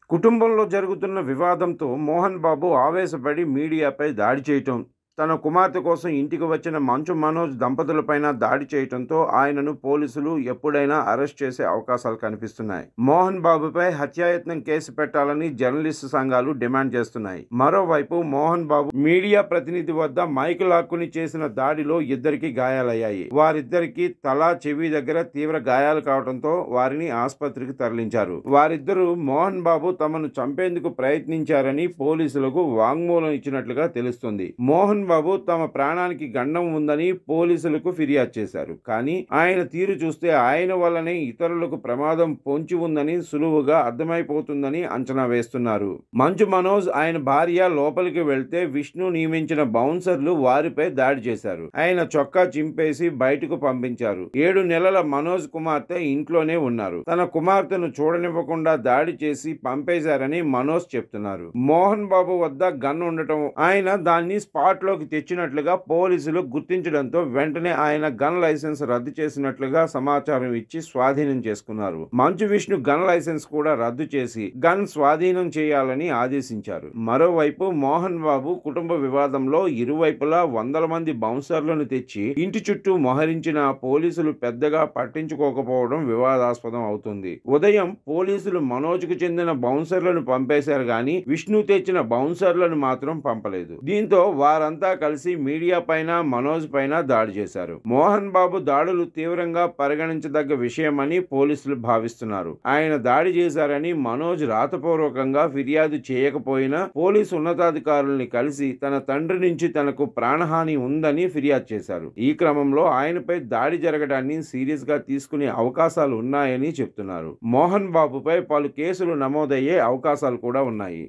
కుటుంబంలో జరుగుతున్న వివాదంతో మోహన్ బాబు ఆవేశపడి మీడియాపై దాడి చేయటం, తన కుమార్తె కోసం ఇంటికి వచ్చిన మంచు మనోజ్ దంపతులపైన దాడి చేయటంతో ఆయనను పోలీసులు ఎప్పుడైనా అరెస్ట్ చేసే అవకాశాలు కనిపిస్తున్నాయి. మోహన్ బాబుపై హత్యాయత్నం కేసు పెట్టాలని జర్నలిస్టు సంఘాలు డిమాండ్ చేస్తున్నాయి. మరోవైపు మోహన్ బాబు మీడియా ప్రతినిధి వద్ద మైకు లాక్కుని చేసిన దాడిలో ఇద్దరికి గాయాలయ్యాయి. వారిద్దరికి తల, చెవి దగ్గర తీవ్ర గాయాలు కావడంతో వారిని ఆసుపత్రికి తరలించారు. వారిద్దరూ మోహన్ బాబు తమను చంపేందుకు ప్రయత్నించారని పోలీసులకు వాంగ్మూలం ఇచ్చినట్లుగా తెలుస్తుంది. మోహన్ బాబు తమ ప్రాణానికి గండం ఉందని పోలీసులకు ఫిర్యాదు చేశారు. కానీ ఆయన తీరు చూస్తే ఆయన వల్లనే ఇతరులకు ప్రమాదం పొంచి ఉందని సులువుగా అర్థమైపోతుందని అంచనా వేస్తున్నారు. మంచు మనోజ్, ఆయన భార్య లోపలికి వెళ్తే విష్ణు నియమించిన బౌన్సర్లు వారిపై దాడి చేశారు. ఆయన చొక్కా చింపేసి బయటకు పంపించారు. 7 నెలల మనోజ్ కుమార్తె ఇంట్లోనే ఉన్నారు. తన కుమార్తెను చూడనివ్వకుండా దాడి చేసి పంపేశారని మనోజ్ చెప్తున్నారు. మోహన్ బాబు వద్ద గన్ ఉండటం, ఆయన దాన్ని స్పాట్ లోకి తెచ్చినట్లుగా పోలీసులు గుర్తించడంతో వెంటనే ఆయన గన్ లైసెన్స్ రద్దు చేసినట్లుగా సమాచారం ఇచ్చి స్వాధీనం చేసుకున్నారు. మంచు విష్ణు గన్ లైసెన్స్ కూడా రద్దు చేసి గన్ స్వాధీనం చేయాలని ఆదేశించారు. మరోవైపు మోహన్ బాబు కుటుంబ వివాదంలో ఇరువైపులా వందల మంది బౌన్సర్లను తెచ్చి ఇంటి చుట్టూ మోహరించిన పోలీసులు పెద్దగా పట్టించుకోకపోవడం వివాదాస్పదం అవుతుంది. ఉదయం పోలీసులు మనోజ్ కు చెందిన బౌన్సర్లను పంపేశారు గాని విష్ణు తెచ్చిన బౌన్సర్లను మాత్రం పంపలేదు. దీంతో వారంతా కలిసి మీడియా పైన, మనోజ్ పైన దాడి చేశారు. మోహన్ బాబు దాడులు తీవ్రంగా పరిగణించదగ్గ విషయమని పోలీసులు భావిస్తున్నారు. ఆయన దాడి చేశారని మనోజ్ రాతపూర్వకంగా ఫిర్యాదు చేయకపోయినా పోలీసు ఉన్నతాధికారుల్ని కలిసి తన తండ్రి నుంచి తనకు ప్రాణహాని ఉందని ఫిర్యాదు చేశారు. ఈ క్రమంలో ఆయనపై దాడి జరగడాన్ని సీరియస్ గా తీసుకునే అవకాశాలు ఉన్నాయని చెప్తున్నారు. మోహన్ బాబుపై పలు కేసులు నమోదయ్యే అవకాశాలు కూడా ఉన్నాయి.